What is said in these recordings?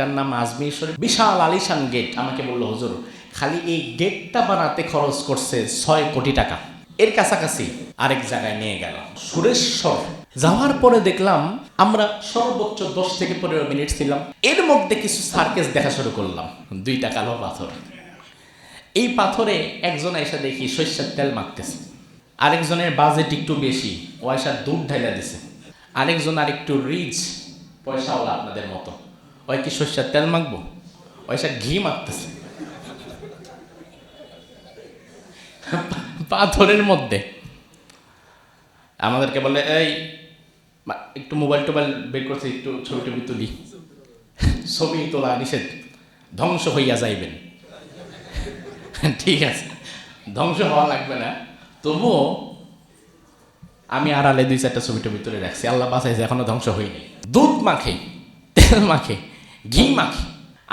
একটার নাম আজমির শরীফ, বিশাল আলিশান গেট। আমাকে বললো হুজুর খালি এই গেটটা বানাতে খরচ করছে 6 কোটি টাকা। এর কাছাকাছি আরেক জায়গায় নিয়ে গেল সুরেশ্বর। যাওয়ার পরে দেখলাম আমরা সর্বোচ্চ 10 থেকে 15 মিনিট ছিলাম। এর মধ্যে কিছু সার্কেস দেখা শুরু করলাম। 2টা কালো পাথর, এই পাথরে একজন এসে দেখি সরিষার তেল মাখতেছে, আরেকজনের বাজেট একটু বেশি, ও এসে দুধ ঢাইলা দিছে। আরেকজন আরেকটু রিচ পয়সাওয়ালা আপনাদের মতো, ওই কি সরিষার তেল মাখবো, ওই এসে ঘি মাখতেছে পাথরের মধ্যে। আমাদেরকে বলে এই একটু মোবাইল টোবাইল বের করছে, একটু ছবি টবি তুলি। ছবি তোলা নিষেধ, ধ্বংস হইয়া যাইবেন। ঠিক আছে, ধ্বংস হওয়া লাগবে না, তবুও আমি আড়ালে 2-4টা ছবি টবি তুলে রাখছি। আল্লাহ বাঁচাইছে, এখনো ধ্বংস হয়নি। দুধ মাখে, তেল মাখে, ঘি মাখে।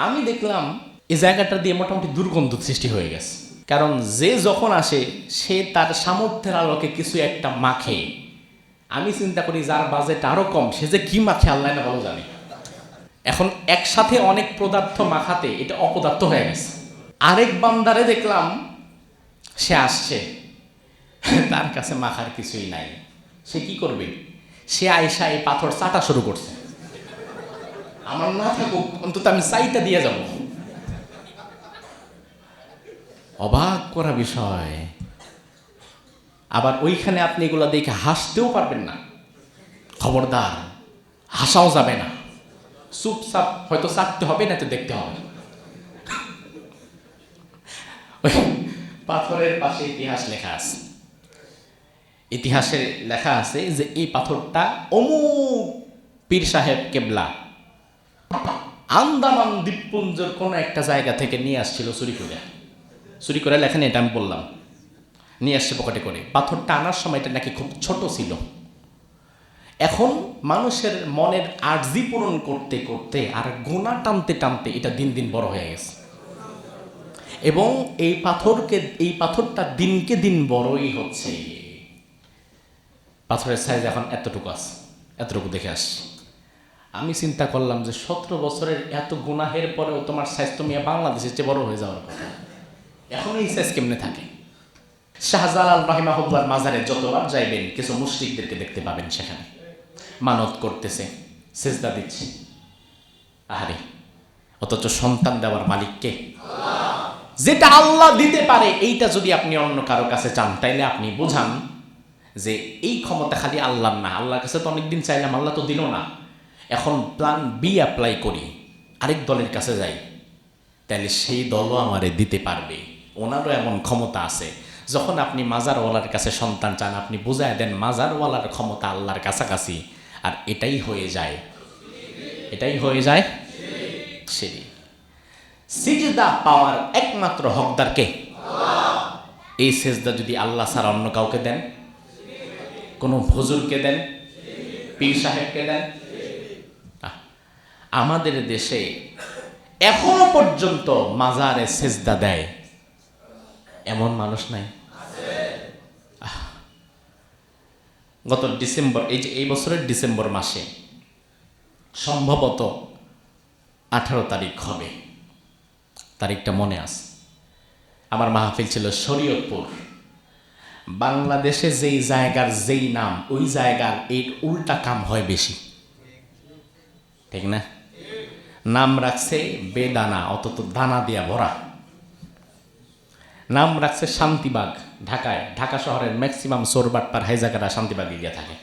আমি দেখলাম এই জায়গাটা দিয়ে মোটামুটি দুর্গন্ধ সৃষ্টি হয়ে গেছে। কারণ যে যখন আসে সে তার সামর্থ্যের আলোকে কিছু একটা মাখে। আমি চিন্তা করি যার বাজেট আরো কম সে যে কি মাখে আল্লাহ না ভালো জানে। এখন একসাথে অনেক পদার্থ মাখাতে এটা অপদার্থ হয়ে গেছে। আরেক বান্দারে দেখলাম সে আসছে, তার কাছে মাখার কিছুই নাই। সে কি করবে? সে আয়সা এই পাথর চাটা শুরু করছে। আমার না থাকুক, অন্তত আমি চাইটা দিয়ে যাব। অবাক করা বিষয়। আবার ওইখানে আপনি এগুলো দেখে হাসতেও পারবেন না, খবরদার হাসাও যাবে না। চুপচাপ হয়তো চাটতে হবে, না তো দেখতে হবে। ওই পাথরের পাশে ইতিহাস লেখা আছে। ইতিহাসে লেখা আছে যে এই পাথরটা অমুক পীর সাহেব কেবলা আন্দামান দ্বীপপুঞ্জের কোনো একটা জায়গা থেকে নিয়ে আসছিল চুরি করে লেখেন, এটা আমি বললাম। নিয়ে আসছে পকেটে করে। পাথরটা আনার সময় এটা নাকি খুব ছোট ছিল। এখন মানুষের মনের আর্জি পূরণ করতে করতে আর গোনা টানতে টানতে এটা দিন দিন বড় হয়ে গেছে, এবং এই পাথরটা দিনকে দিন বড়ই হচ্ছে। পাথরের সাইজ এখন এতটুকু আছে, এতটুকু দেখে আসছি। আমি চিন্তা করলাম যে 17 বছরের এত গুনাহের পরেও তোমার সাইজ তুমি বাংলাদেশের চেয়ে বড় হয়ে যাওয়ার কথা, এখন এই সাইজ কেমনে থাকে? শাহজালাল রাহিমাহুল্লাহর মাজারে যতবার যাইবেন কিছু মুশরিকদেরকে দেখতে পাবেন, সেখানে মানত করতেছে, সিজদা দিচ্ছে। আহারে, অথচ সন্তান দেওয়ার মালিককে, যেটা আল্লাহ দিতে পারে, এইটা যদি আপনি অন্য কারো কাছে চান তাইলে আপনি বুঝান যে এই ক্ষমতা খালি আল্লাহর না। আল্লাহর কাছে তো অনেকদিন চাইলাম, আল্লাহ তো দিল না। এখন প্ল্যান বি অ্যাপ্লাই করি, আরেক দলের কাছে যাই, তাইলে সেই দলও আমারে দিতে পারবে, ওনারও এমন ক্ষমতা আছে। যখন আপনি মাজারওয়ালার কাছে সন্তান চান, আপনি বুঝায় দেন মাজারওয়ালার ক্ষমতা আল্লাহর কাছাকাছি, আর এটাই হয়ে যায় শিরক। সিজদা পাওয়ার একমাত্র হকদার কে? এই সিজদা যদি আল্লাহ ছাড়া অন্য কাউকে দেন, কোন হুজুরকে দেন, পীর সাহেবকে দেন। আমাদের দেশে এখনো পর্যন্ত মাজারে সিজদা দেয় এমন মানুষ নাই। গত ডিসেম্বর, এই বছরের ডিসেম্বর মাসে সম্ভবত 18 তারিখ হবে, তারিখটা মনে আছে। আমার মাহফিল ছিল শরীয়তপুর। বাংলাদেশে যেই জায়গার যেই নাম, ওই জায়গার এই উল্টা কাম হয় বেশি, ঠিক না? নাম রাখছে বেদানা, অথচ দানা দিয়া ভরা। নাম রাখছে শান্তিবাগ, ঢাকায়, ঢাকা শহরের ম্যাক্সিমাম চোরবাটপার হাইজাকারা শান্তিবাগে গিয়ে থাকে।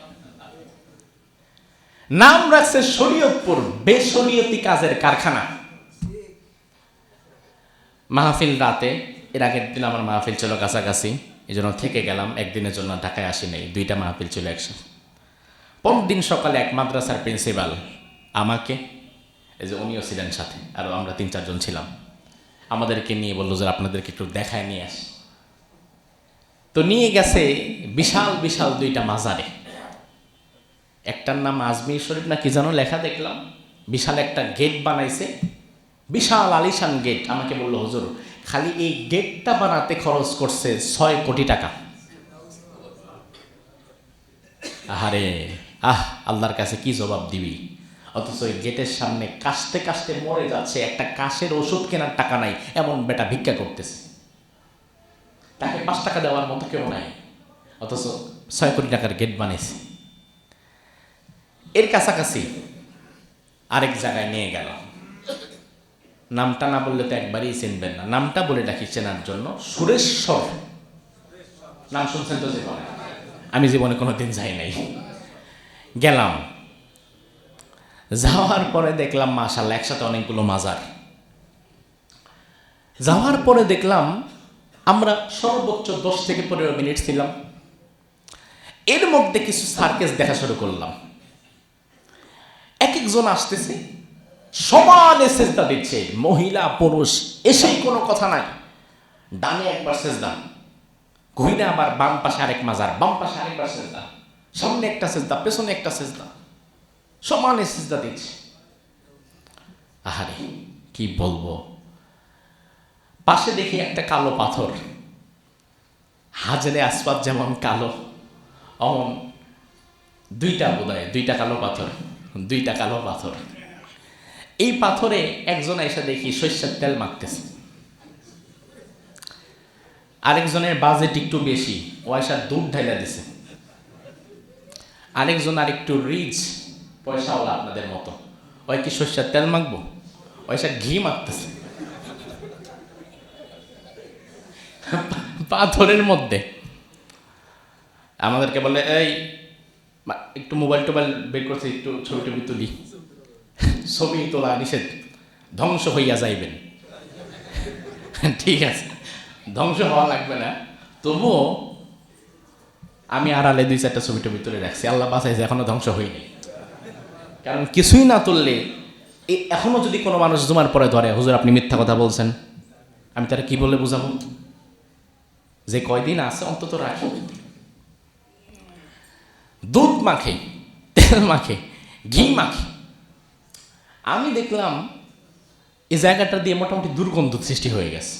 নাম রাখছে শরীয়তপুর, বেশরীয়তি কাজের কারখানা। মাহফিল রাতে, এর আগের দিন আমার মাহফিল ছিল কাছাকাছি, এই জন্য থেকে গেলাম, একদিনের জন্য ঢাকায় আসি নাই। 2টা মাহফিল ছিল একসাথে। পরের দিন সকালে এক মাদ্রাসার প্রিন্সিপাল আমাকে, এই যে উনিও ছিলেন সাথে, আরও আমরা 3-4 জন ছিলাম, আমাদেরকে নিয়ে বললো যে আপনাদেরকে একটু দেখায় নিয়ে আসি। তো নিয়ে গেছে বিশাল বিশাল 2টা মাজারে। একটার নাম আজমির শরীফ না কি যেন লেখা দেখলাম। বিশাল একটা গেট বানাইছে, বিশাল আলিশান গেট। আমাকে বললো হুজুর খালি এই গেটটা বানাতে খরচ করছে 6 কোটি টাকা। আহারে, আল্লাহর কাছে কি জবাব দিবি? অথচ ওই গেটের সামনে কাশতে কাশতে মরে যাচ্ছে, একটা কাশের ওষুধ কেনার টাকা নাই এমন বেটা ভিক্ষা করতেছে, তাকে 5 টাকা দেওয়ার মতো কেউ নাই, অথচ 6 কোটি টাকার গেট বানিয়েছে। এর কাছাকাছি আরেক জায়গায় নিয়ে গেল, নামটা না বললে তো একবারই চিনবেন না, নামটা বলে ডাকি চেনার জন্য। সুরেশ্বর নাম শুনছেন তো জীবনে? আমি জীবনে কোনোদিন যাই নাই। গেলাম, যাওয়ার পরে দেখলাম মাশাআল্লাহ একসাথে অনেকগুলো মাজার। যাওয়ার পরে দেখলাম আমরা সর্বোচ্চ 10 থেকে 15 মিনিট ছিলাম। এর মধ্যে কিছু সার্কেস দেখা শুরু করলাম। এক একজন আসতেছে, সমানে সেজদা দিচ্ছে, মহিলা পুরুষ এসেই কোনো কথা নাই। ডানে একবার সেজদা, ঘুইনা আবার বাম পাশে আরেক মাজার, বাম পাশে আরেকবার সেজদা, সামনে একটা সেজদা, পেছনে একটা সেজদা, সমানে সেজদা দিচ্ছে। আহারে কি বলবো, পাশে দেখি একটা কালো পাথর, হাজরে আসওয়াদ যেমন কালো অমন দুইটা কালো পাথর, 2টা কালো পাথর। এই পাথরে একজন এসে দেখি সরিষার তেল মাখতেছে, আরেকজনের বাজেট একটু বেশি, ও এসে দুধ ঢাইলা দিছে। আরেকজন আরেকটু রিচ পয়সাওয়ালা আপনাদের মতো, ওই কি সরিষার তেল মাখবো, ওই এসে ঘি মাখতেছে পাথরের মধ্যে। আমাদেরকে বলে এই একটু মোবাইল টোবাইল বের করছে, একটু ছবি টবি তুলি। ছবি তোলা নিষেধ, ধ্বংস হইয়া যাইবেন। ঠিক আছে, ধ্বংস হওয়া লাগবে না, তবুও আমি আড়ালে 2-4টা ছবি টবি তুলে রাখছি, আল্লাহ বাঁচাইছে এখনো ধ্বংস হয়নি। কারণ কিছুই না তুললে, এখনো যদি কোনো মানুষ জুমার পরে ধরে হুজুর আপনি মিথ্যা কথা বলছেন, আমি তারা কি বলে বুঝাবো? যে কয়দিন আছে অন্তত রাখি। দুধ মাখে, তেল মাখে, ঘি মাখে। আমি দেখলাম এই জায়গাটা দিয়ে মোটামুটি দুর্গন্ধ সৃষ্টি হয়ে গেছে।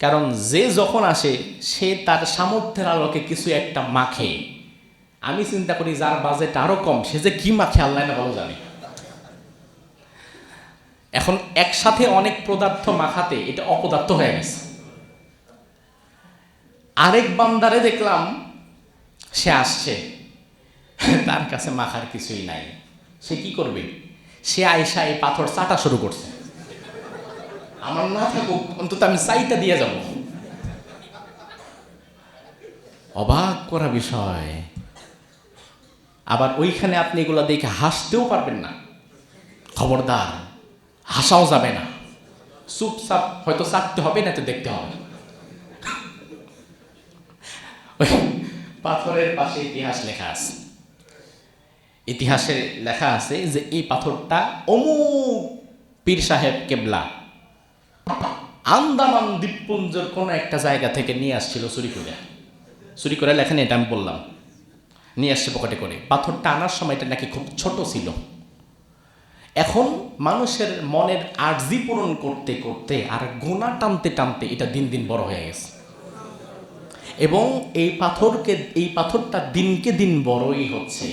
কারণ যে যখন আসে সে তার সামর্থ্যের আলোকে কিছু একটা মাখে। আমি চিন্তা করি যার বাজেট আরো কম সে যে কি মাখে আল্লাহ না ভালো জানে। এখন একসাথে অনেক পদার্থ মাখাতে এটা অপদার্থ হয়ে গেছে। আরেক বান্দারে দেখলাম সে আসছে, তার কাছে মাখার কিছুই নাই, সে কি করবে? সে আয়সা এই পাথর চাটা শুরু করছে। আমার না থাকুক অন্তত আমি চাইটা দিয়ে যাব। অবাক করা বিষয়। আবার ওইখানে আপনি এগুলো দেখে হাসতেও পারবেন না, খবরদার হাসাও যাবে না, চুপচাপ হয়তো চাটতে হবে না তো দেখতে হবে। ওই পাথরের পাশে ইতিহাস লেখা আছে, ইতিহাসে লেখা আছে যে এই পাথরটা অমুক পীর সাহেব কেবলা আন্দামান দ্বীপপুঞ্জের কোনো একটা জায়গা থেকে নিয়ে আসছিল চুরি করে লেখেন, এটা আমি বললাম, নিয়ে আসছে পকেটে করে। পাথরটা আনার সময় এটা নাকি খুব ছোট ছিল। এখন মানুষের মনের আর্জি পূরণ করতে করতে আর গোনা টানতে টানতে এটা দিন দিন বড় হয়ে গেছে, এবং এই পাথরটা দিনকে দিন বড়ই হচ্ছে।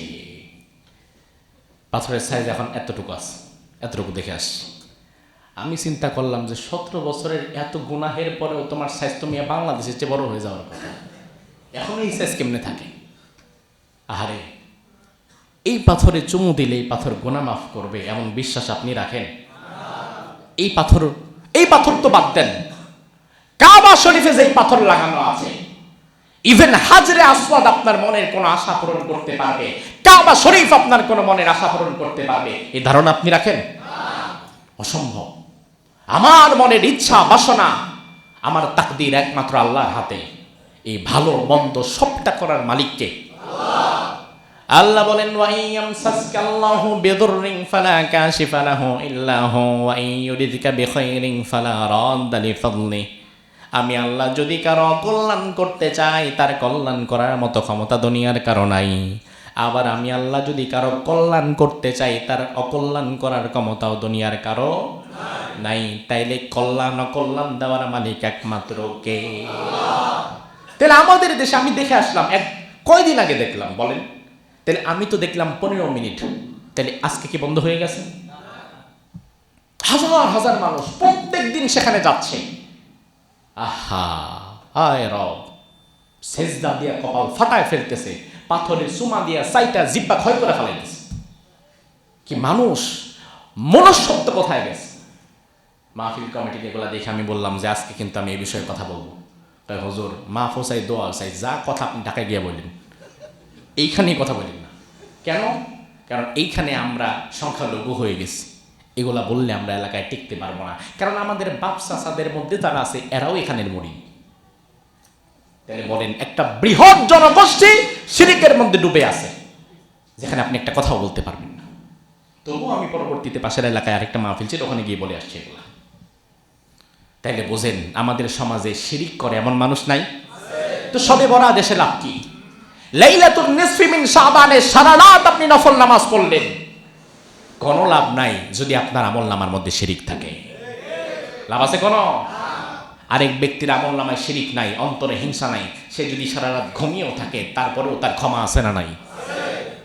পাথরের সাইজ এখন এতটুকু আছে, এতটুকু দেখে আসছি। আমি চিন্তা করলাম যে 17 বছরের এত গুনাহের পরেও তোমার সাইজ তুমি বাংলাদেশের চেয়ে বড় হয়ে যাওয়ার কথা, এখন এই সাইজ কেমনে থাকে? আহারে, এই পাথরে চুমু দিলে এই পাথর গুনাহ মাফ করবে এমন বিশ্বাস আপনি রাখেন? এই পাথর তো বাদ দেন, কাবা শরীফে যে পাথর লাগানো আছে, ইভেন হাজরে আসওয়াদ আপনার মনের কোনো আশা পূরণ করতে পারবে, কাবা শরীফ আপনার কোনো মনের আশা পূরণ করতে পারবে, এই ধারণা আপনি রাখেন? অসম্ভব। আমার মনের ইচ্ছা বাসনা, আমার তাকদীর একমাত্র আল্লাহর হাতে। এই ভালো মন্দ সবটা করার মালিককে আল্লাহ বলেন, ওয়া ইয়ামসাসকাল্লাহু বিদুররিন ফালা কাশিফা লাহু ইল্লা হু ওয়া ইউরিদকা বিখাইরিন ফালা রাদ্দা লিফাদলি। আমি আল্লাহ যদি কারো কল্যাণ করতে চাই তার কল্যাণ করার মতো ক্ষমতা দুনিয়ার কারো নাই। আবার আমি আল্লাহ যদি কারো কল্যাণ করতে চাই তার অকল্যাণ করার ক্ষমতাও দুনিয়ার কারো নাই। তাইলে কল্যাণ অকল্যাণ দেওয়ার মালিক একমাত্র কে? তাহলে আমাদের দেশে আমি দেখে আসলাম, কয়দিন আগে দেখলাম বলেন, তাহলে আমি তো দেখলাম 15 মিনিট, তাহলে আজকে কি বন্ধ হয়ে গেছে? হাজার হাজার মানুষ প্রত্যেক দিন সেখানে যাচ্ছে। আহা, হায় রব, সেজদা দিয়া কপাল ফাটায় ফেলতেছে, পাথরের চুমা দিয়া সাইটা জিব্বা ক্ষয় করে ফেলাইতেছে। কি মানুষ, মনুষ্যত্ব কোথায় গেছে? মাহফিল কমিটিকে এগুলা দেখে আমি বললাম যে আজকে কিন্তু আমি এই বিষয়ে কথা বলবো। তাই হুজুর মাফ চাই, দোয়া চাই, যা কথা আপনি ঢাকায় গিয়ে বললেন, এইখানেই কথা বলেন না। কেন? কারণ এইখানে আমরা সংখ্যালঘু হয়ে গেছি। এগুলা বললে আমরা এলাকায় টিকতে পারবো না, কারণ আমাদের বাপ চাচাদের মধ্যে তারা আছে, এরাও এখানের মরি। তাহলে বলেন, একটা বৃহৎ জনগোষ্ঠী শিরকের মধ্যে ডুবে আছে, যেখানে আপনি একটা কথাও বলতে পারবেন না। তবুও আমি পরবর্তীতে পাশের এলাকায় আরেকটা মাহফিল ছিল, ওখানে গিয়ে বলে আসছি এগুলা। তাইলে বোঝেন, আমাদের সমাজে শিরিক করে এমন মানুষ নাই। তো সবে বরাত এসে লাভ কি? লাইলাতুন নিসফি মিন শাবানে সারা রাত আপনি নফল নামাজ পড়লেন, কোনো লাভ নাই যদি আপনার আমল নামার মধ্যে শিরিক থাকে। লাভ আছে কোনো? আরেক ব্যক্তির আমল নামায় শিরিক নাই, অন্তরে হিংসা নাই, সে যদি সারা রাত ঘুমিয়েও থাকে তারপরেও তার ক্ষমা আছে না নাই?